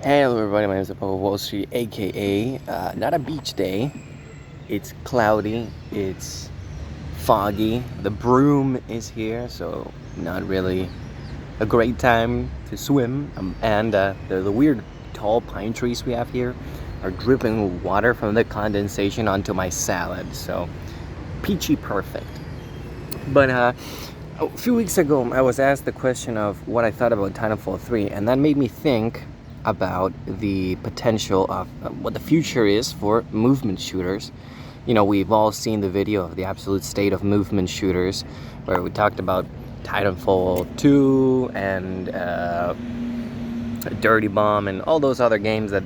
Hello everybody, my name is Paul Wall Street, aka not a beach day. It's cloudy, it's foggy, the broom is here, so not really a great time to swim. And the weird tall pine trees we have here are dripping water from the condensation onto my salad, so peachy perfect. But a few weeks ago, I was asked the question of what I thought about Titanfall 3, and that made me think about the potential of what the future is for movement shooters. You know, we've all seen the video of the absolute state of movement shooters, where we talked about Titanfall 2 and Dirty Bomb and all those other games that,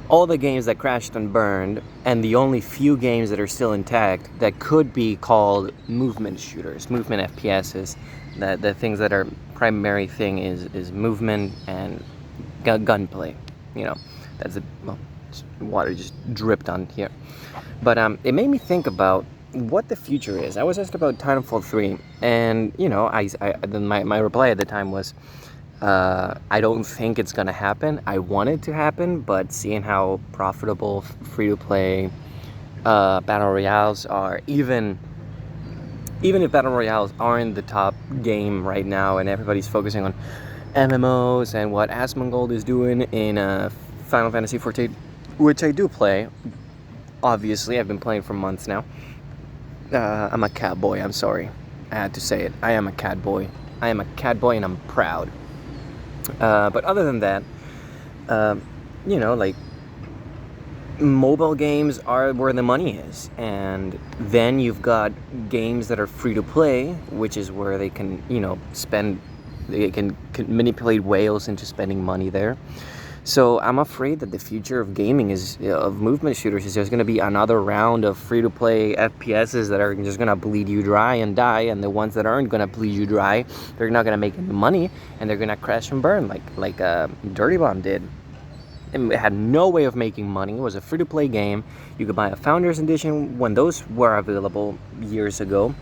all the games that crashed and burned, and the only few games that are still intact that could be called movement shooters, movement FPSs. The things that are primary thing is movement and gunplay. That's water just dripped on here. But it made me think about what the future is. I was asked about Titanfall 3, and my reply at the time was, I don't think it's gonna happen. I want it to happen, but seeing how profitable free-to-play battle royales are, even if battle royales aren't the top game right now, and everybody's focusing on MMOs and what Asmongold is doing in Final Fantasy XIV, which I do play. Obviously, I've been playing for months now. I'm a cat boy. I'm sorry, I had to say it. I am a cat boy. I am a cat boy, and I'm proud. But other than that, mobile games are where the money is, and then you've got games that are free to play, which is where they can, they can manipulate whales into spending money there. So I'm afraid that the future of gaming of movement shooters is just going to be another round of free-to-play FPSs that are just going to bleed you dry and die, and the ones that aren't going to bleed you dry, they're not going to make any money, and they're going to crash and burn like Dirty Bomb did. It had no way of making money. It was a free-to-play game. You could buy a Founders Edition when those were available years ago,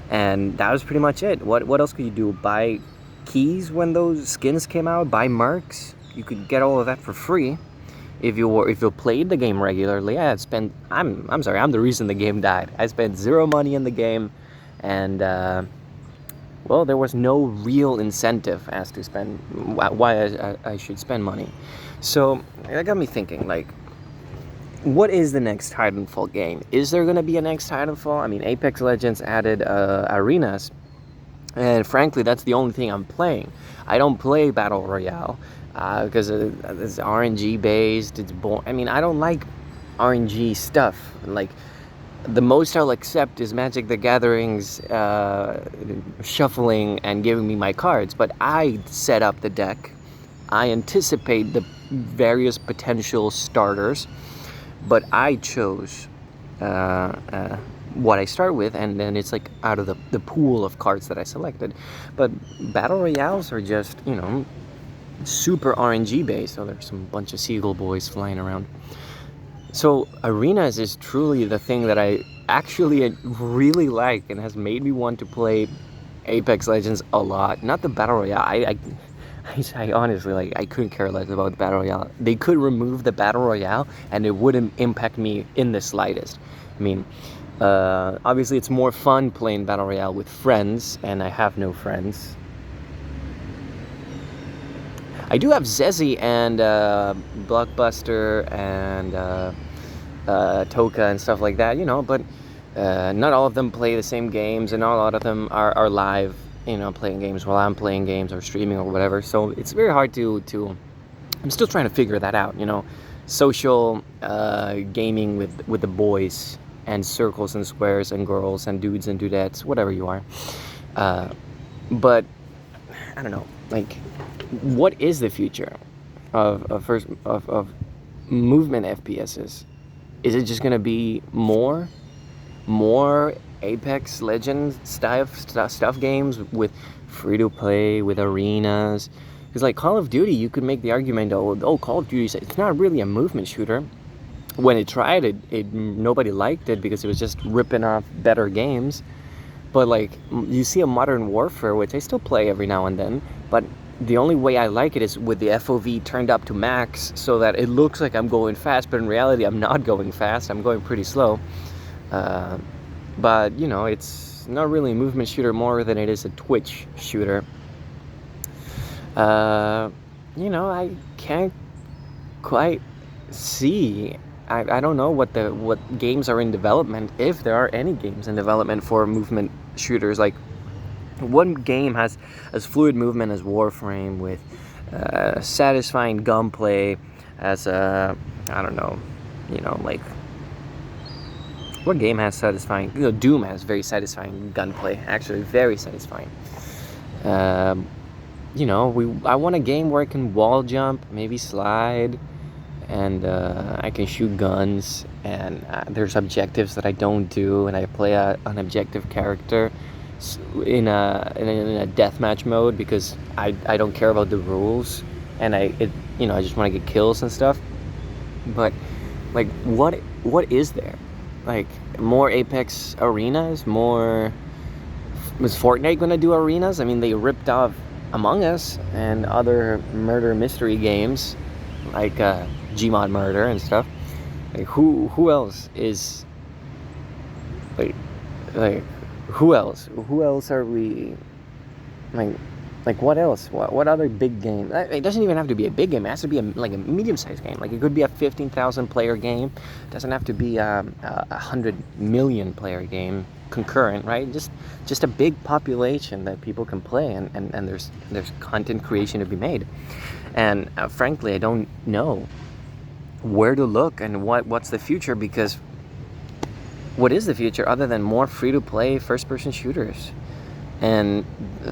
and that was pretty much it. What else could you do? Buy keys when those skins came out? Buy mercs? You could get all of that for free if you played the game regularly. I'm sorry, I'm the reason the game died. I spent zero money in the game, and there was no real incentive as to spend why I should spend money. So that got me thinking, what is the next Titanfall game? Is there going to be a next Titanfall? I mean, Apex Legends added arenas, and frankly, that's the only thing I'm playing. I don't play Battle Royale because it's RNG based. It's boring. I mean, I don't like RNG stuff. The most I'll accept is Magic the Gathering's shuffling and giving me my cards, but I set up the deck. I anticipate the various potential starters, but I chose what I start with, and then it's out of the pool of cards that I selected. But battle royales are just, super RNG based. So there's some bunch of seagull boys flying around. So arenas is truly the thing that I actually really like and has made me want to play Apex Legends a lot. Not the battle royale. I honestly, I couldn't care less about the battle royale. They could remove the battle royale and it wouldn't impact me in the slightest. I mean, obviously it's more fun playing battle royale with friends, and I have no friends. I do have Zezzy and Blockbuster and Toka and stuff like that, but not all of them play the same games, and not a lot of them are live, playing games while I'm playing games or streaming or whatever. So it's very hard to I'm still trying to figure that out, social gaming with the boys, and circles and squares and girls and dudes and dudettes, whatever you are. But I don't know, what is the future of movement FPSs? Is it just gonna be more Apex Legends stuff games with free to play, with arenas? Because Call of Duty, you could make the argument, Call of Duty, it's not really a movement shooter. When it tried it nobody liked it because it was just ripping off better games. But you see a Modern Warfare, which I still play every now and then, but the only way I like it is with the FOV turned up to max so that it looks like I'm going fast, but in reality I'm not going fast. I'm going pretty slow. But you know, it's not really a movement shooter more than it is a twitch shooter. You know, I can't quite see. I don't know what games are in development, if there are any games in development for movement shooters. Like, one game has as fluid movement as Warframe, with satisfying gunplay, as I don't know, you know, like, what game has satisfying? You know, Doom has very satisfying gunplay, actually very satisfying. You know, I want a game where I can wall jump, maybe slide, and I can shoot guns, and there's objectives that I don't do, and I play an objective character in a deathmatch mode because I don't care about the rules, and you know, I just want to get kills and stuff. But like, what is there? Like, more Apex arenas? Was Fortnite gonna do arenas? I mean, they ripped off Among Us and other murder mystery games like Gmod Murder and stuff. Like, who else is like who else are we like what else? What other big game? It doesn't even have to be a big game. It has to be like a medium-sized game. Like, it could be a 15,000 player game. It doesn't have to be a 100 million player game concurrent, right? Just a big population that people can play, and there's content creation to be made. And frankly, I don't know where to look and what's the future, because what is the future other than more free-to-play first-person shooters? And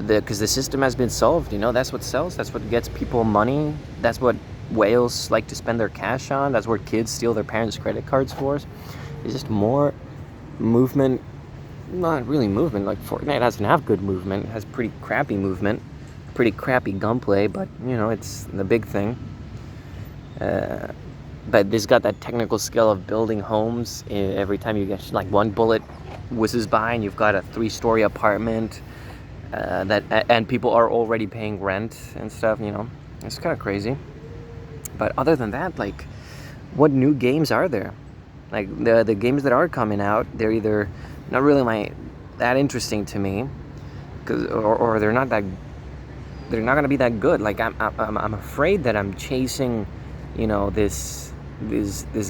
because the system has been solved, you know, that's what sells, that's what gets people money, that's what whales like to spend their cash on, that's what kids steal their parents' credit cards for. It's just more movement. Not really movement. Like, Fortnite doesn't have good movement, it has pretty crappy movement, pretty crappy gunplay, but you know, it's the big thing. But this got that technical skill of building homes. Every time you get, like, one bullet whizzes by and you've got a 3-story apartment and people are already paying rent and stuff, you know. It's kind of crazy. But other than that, like, what new games are there? Like, the games that are coming out, they're either not really that interesting to me, or they're not going to be that good. Like, I'm afraid that I'm chasing, you know, this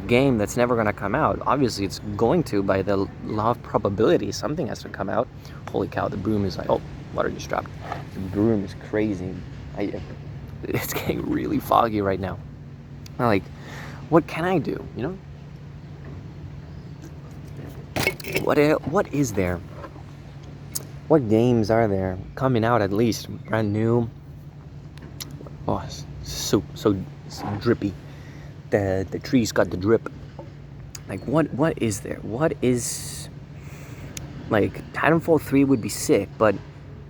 game that's never going to come out. Obviously it's going to, by the law of probability. Something has to come out. Holy cow, the broom is like, oh, water just dropped. The broom is crazy. It's getting really foggy right now. Like, what can I do, you know? What is there? What games are there coming out, at least brand new? Oh, it's so drippy. The trees got the drip. Like, what is there? What is, like, Titanfall 3 would be sick, but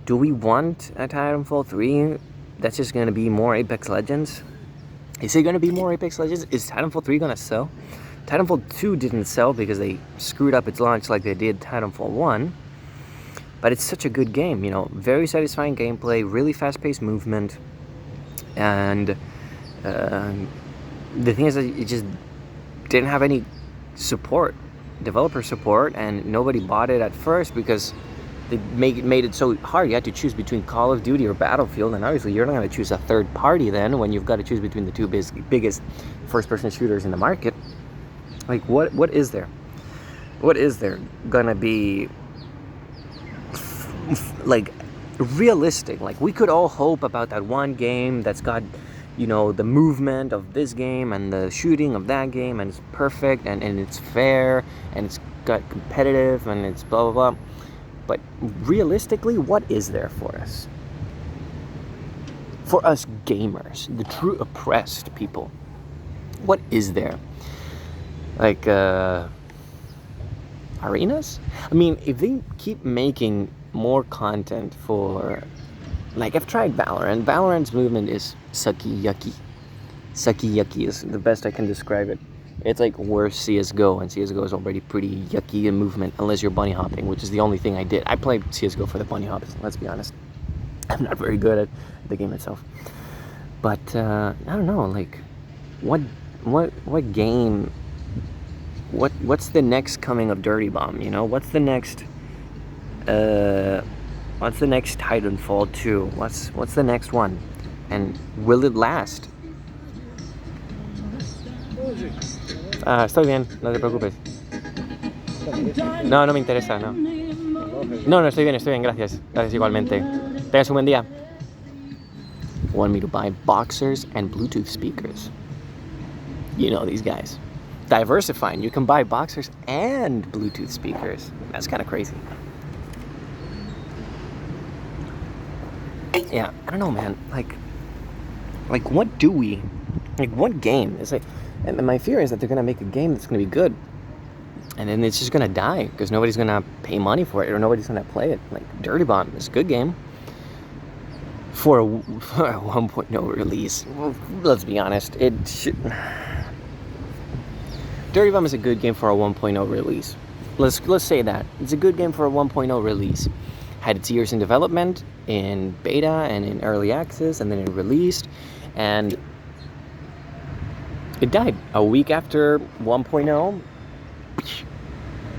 do we want a Titanfall 3 that's just going to be more Apex Legends? Is it going to be more Apex Legends? Is Titanfall 3 going to sell? Titanfall 2 didn't sell because they screwed up its launch like they did Titanfall 1. But it's such a good game, you know, very satisfying gameplay, really fast-paced movement, and the thing is that it just didn't have any support, developer support, and nobody bought it at first because they made it so hard. You had to choose between Call of Duty or Battlefield, and obviously you're not going to choose a third party then when you've got to choose between the two biggest first-person shooters in the market. Like, what is there? What is there gonna be like realistic? Like, we could all hope about that one game that's got, you know, the movement of this game and the shooting of that game, and it's perfect, and it's fair, and it's got competitive, and it's blah blah blah. But realistically, what is there for us? For us gamers, the true oppressed people, what is there? Like, arenas? I mean, if they keep making more content for, like, I've tried Valorant. Valorant's movement is sucky yucky. Sucky yucky is the best I can describe it. It's like worse CSGO, and CSGO is already pretty yucky in movement, unless you're bunny hopping, which is the only thing I did. I played CSGO for the bunny hops, let's be honest. I'm not very good at the game itself. But I don't know, like, what game? What's the next coming of Dirty Bomb? You know, what's the next Titanfall 2? What's the next one? And will it last? Estoy bien, no te preocupes. No, no me interesa, no. No, estoy bien, gracias. Gracias igualmente. Tengas un buen día. Want me to buy boxers and Bluetooth speakers. You know these guys. Diversifying. You can buy boxers and Bluetooth speakers. That's kind of crazy. Yeah, I don't know, man. Like what do we... Like, what game? It's like... And my fear is that they're going to make a game that's going to be good. And then it's just going to die because nobody's going to pay money for it or nobody's going to play it. Like, Dirty Bomb is a good game. For a 1.0 release. Well, let's be honest. Dirty Bomb is a good game for a 1.0 release. Let's say that. It's a good game for a 1.0 release. Had its years in development, in beta, and in early access, and then it released. And it died. A week after 1.0,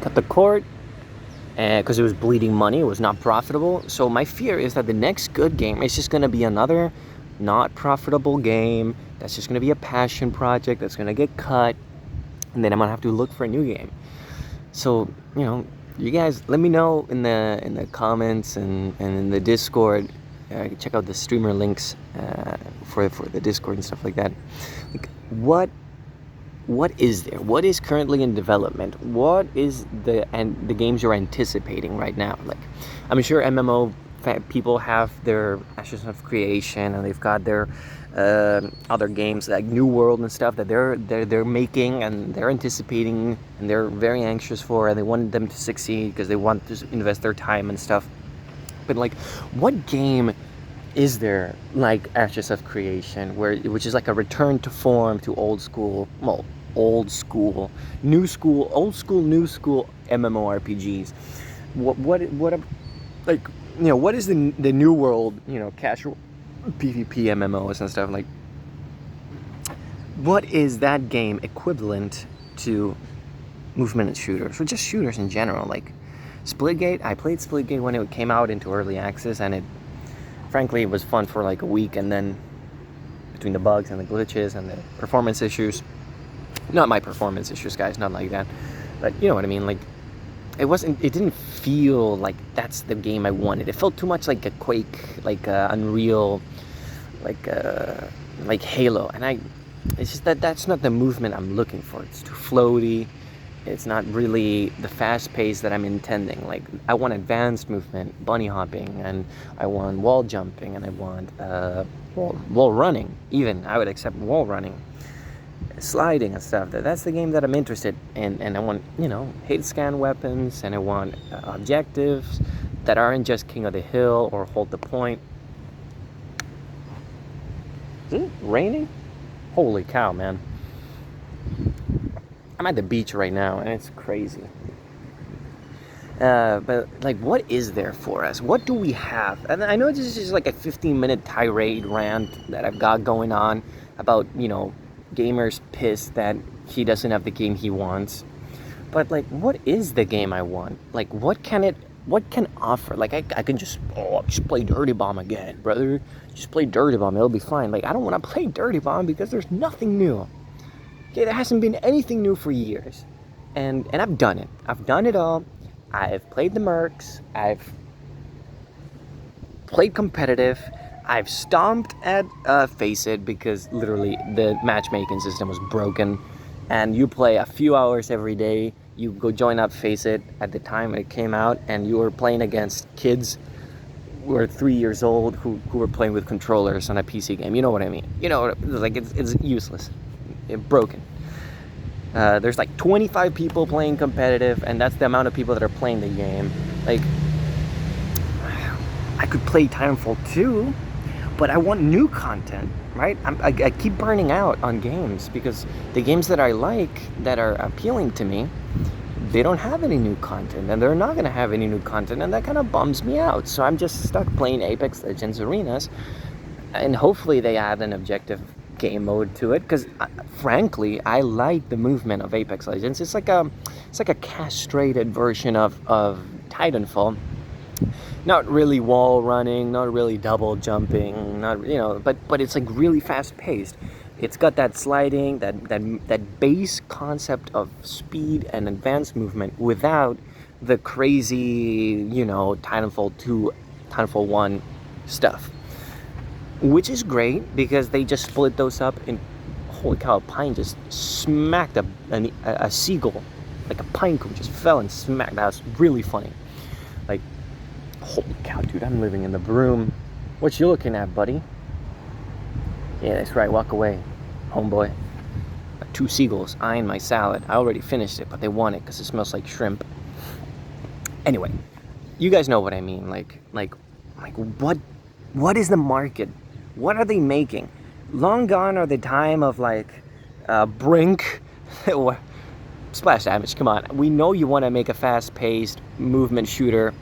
cut the cord, because it was bleeding money. It was not profitable. So my fear is that the next good game is just going to be another not profitable game. That's just going to be a passion project that's going to get cut. And then I'm going to have to look for a new game. So, you know, you guys let me know in the comments and in the Discord. Check out the streamer links for the Discord and stuff like that. Like, what is there? What is currently in development? What is the games you're anticipating right now? Like, I'm sure MMO people have their Ashes of Creation, and they've got their other games like New World and stuff that they're making, and they're anticipating, and they're very anxious for, and they want them to succeed because they want to invest their time and stuff. But like, what game is there like Ashes of Creation, which is like a return to form to old school, new school MMORPGs? What is the New World, casual PvP MMOs and stuff? Like, what is that game equivalent to movement shooters, or just shooters in general? Like Splitgate, I played Splitgate when it came out into early access, and it was fun for like a week, and then between the bugs and the glitches and the performance issues, not my performance issues, guys, not like that, but you know what I mean, like, it didn't feel like that's the game I wanted. It felt too much like a Quake, like Unreal, like Halo, and it's just that's not the movement I'm looking for. It's too floaty. It's not really the fast pace that I'm intending. Like, I want advanced movement, bunny hopping, and I want wall jumping, and I want wall running. Even I would accept wall running, sliding and stuff. That's the game that I'm interested in. And I want, hit scan weapons, and I want objectives that aren't just King of the Hill or hold the point. Is it raining? Holy cow, man. I'm at the beach right now, and it's crazy. But, like, what is there for us? What do we have? And I know this is just like a 15-minute tirade rant that I've got going on about, gamers pissed that he doesn't have the game he wants. But, like, what is the game I want? Like, what can offer? Like, I can just play Dirty Bomb again, brother. Just play Dirty Bomb, it'll be fine. Like, I don't want to play Dirty Bomb because there's nothing new. Okay, there hasn't been anything new for years. And I've done it. I've done it all. I've played the Mercs. I've played competitive. I've stomped at Face It because literally the matchmaking system was broken. And you play a few hours every day. You go join up Face It at the time it came out, and you were playing against kids who were 3 years old who were playing with controllers on a PC game. You know what I mean? Like, it's useless. Broken. There's like 25 people playing competitive, and that's the amount of people that are playing the game. Like, I could play Titanfall 2, but I want new content, right? I keep burning out on games because the games that I like, that are appealing to me, they don't have any new content, and they're not going to have any new content, and that kind of bums me out. So I'm just stuck playing Apex Legends Arenas, and hopefully they add an objective game mode to it, because frankly I like the movement of Apex Legends. It's like a castrated version of Titanfall. Not really wall running, not really double jumping, not, you know, but it's like really fast paced. It's got that sliding, that base concept of speed and advanced movement without the crazy, you know, Titanfall 2, Titanfall 1 stuff. Which is great, because they just split those up, and holy cow, a pine just smacked a seagull. Like a pine cone just fell and smacked. That was really funny. Like, holy cow, dude, I'm living in the broom. What you looking at, buddy? Yeah, that's right, walk away, homeboy. 2 seagulls eyeing my salad. I already finished it, but they want it because it smells like shrimp. Anyway, you guys know what I mean. Like what is the market? What are they making? Long gone are the time of like Brink or Splash Damage. Come on, we know you want to make a fast-paced movement shooter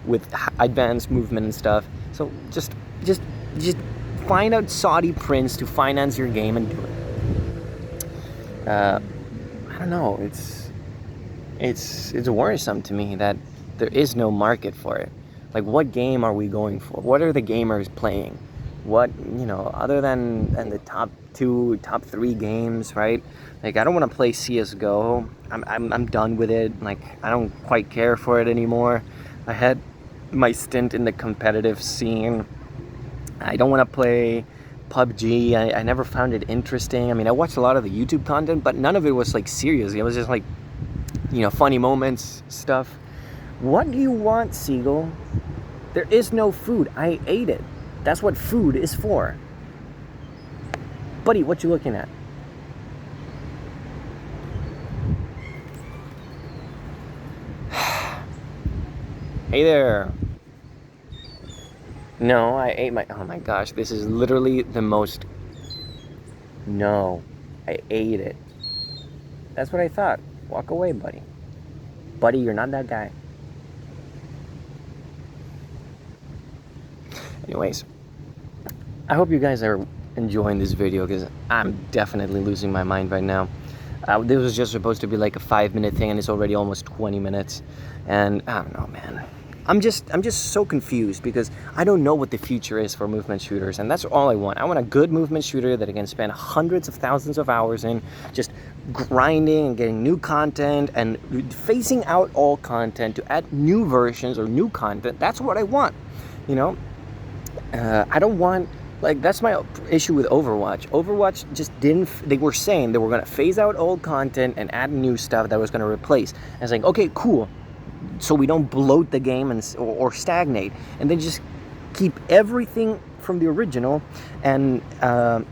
with advanced movement and stuff. So just find out Saudi prince to finance your game and do it. I don't know. It's worrisome to me that there is no market for it. Like, what game are we going for? What are the gamers playing? What, you know, other than the top 2, top 3 games, right? Like, I don't want to play CS:GO. I'm done with it. Like, I don't quite care for it anymore. I had my stint in the competitive scene. I don't want to play PUBG. I never found it interesting. I mean, I watched a lot of the YouTube content, but none of it was like serious. It was just like, you know, funny moments, stuff. What do you want, Seagull? There is no food. I ate it. That's what food is for. Buddy, what you looking at? Hey there. No, I ate my... Oh my gosh, this is literally the most... No, I ate it. That's what I thought. Walk away, buddy. Buddy, you're not that guy. Anyways, I hope you guys are enjoying this video, because I'm definitely losing my mind right now. This was just supposed to be like a 5-minute thing, and it's already almost 20 minutes. And I don't know, man. I'm just so confused, because I don't know what the future is for movement shooters, and that's all I want. I want a good movement shooter that I can spend hundreds of thousands of hours in, just grinding and getting new content and phasing out all content to add new versions or new content. That's what I want, you know? I don't want, like, that's my issue with Overwatch. Overwatch just didn't, they were saying they were going to phase out old content and add new stuff that was going to replace. And it's like, okay, cool. So we don't bloat the game or stagnate, and then just keep everything from the original and add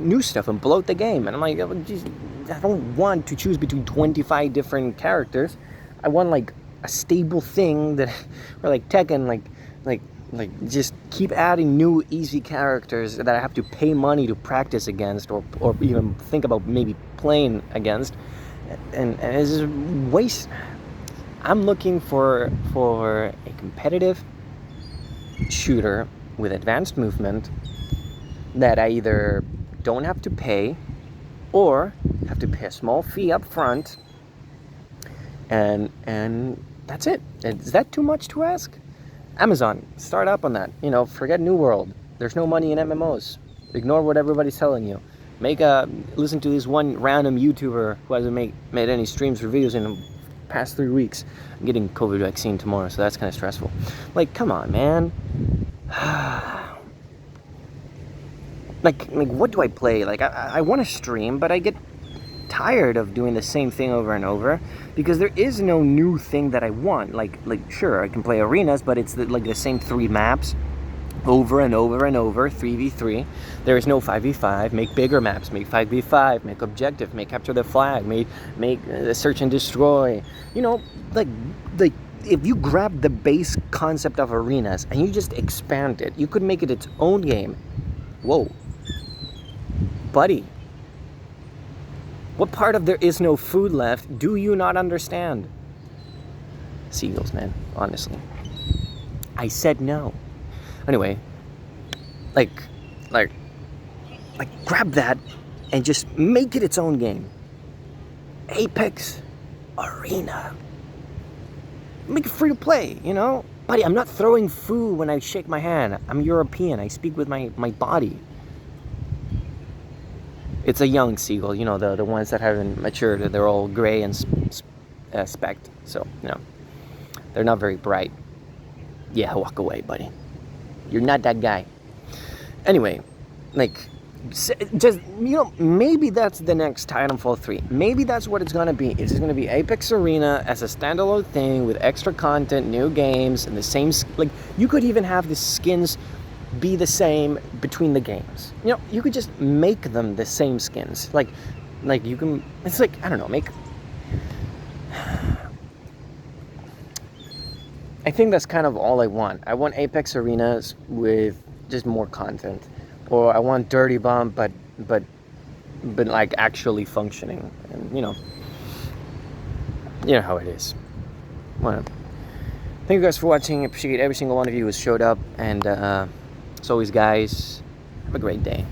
new stuff and bloat the game. And I'm like, geez, I don't want to choose between 25 different characters. I want like a stable thing that, or like Tekken, like just keep adding new easy characters that I have to pay money to practice against, or even think about maybe playing against, and it's just waste. I'm looking for a competitive shooter with advanced movement that I either don't have to pay or have to pay a small fee up front, and that's it. Is that too much to ask? Amazon, start up on that. You know, forget New World. There's no money in MMOs. Ignore what everybody's telling you. Listen to this one random YouTuber who hasn't made any streams or videos in the past 3 weeks. I'm getting COVID vaccine tomorrow, so that's kind of stressful. Like, come on, man. like what do I play? Like, I want to stream, but I get tired of doing the same thing over and over, because there is no new thing that I want. Like sure, I can play arenas, but it's like the same 3 maps over and over and over, 3v3. There is no 5v5. Make bigger maps, make 5v5, make objective, make capture the flag, make search and destroy. You know, like if you grab the base concept of arenas and you just expand it, you could make it its own game. Whoa, buddy, What part of there is no food left do you not understand? Seagulls, man, honestly. I said no. Anyway, like grab that and just make it its own game. Apex Arena. Make it free to play, you know? Buddy, I'm not throwing food when I shake my hand. I'm European. I speak with my body. It's a young seagull, you know, the ones that haven't matured. They're all gray and specked. So, you know, they're not very bright. Yeah, walk away, buddy. You're not that guy. Anyway, like, just, you know, maybe that's the next Titanfall 3. Maybe that's what it's gonna be. It's just gonna be Apex Arena as a standalone thing with extra content, new games, and the same, like, you could even have the skins be the same between the games. You know, you could just make them the same skins. Like you can, it's like, I don't know, make, I think that's kind of all I want. I want Apex Arenas with just more content. Or I want Dirty Bomb, but like actually functioning. And you know how it is. Well, thank you guys for watching. I appreciate every single one of you who showed up. And as always, guys, have a great day.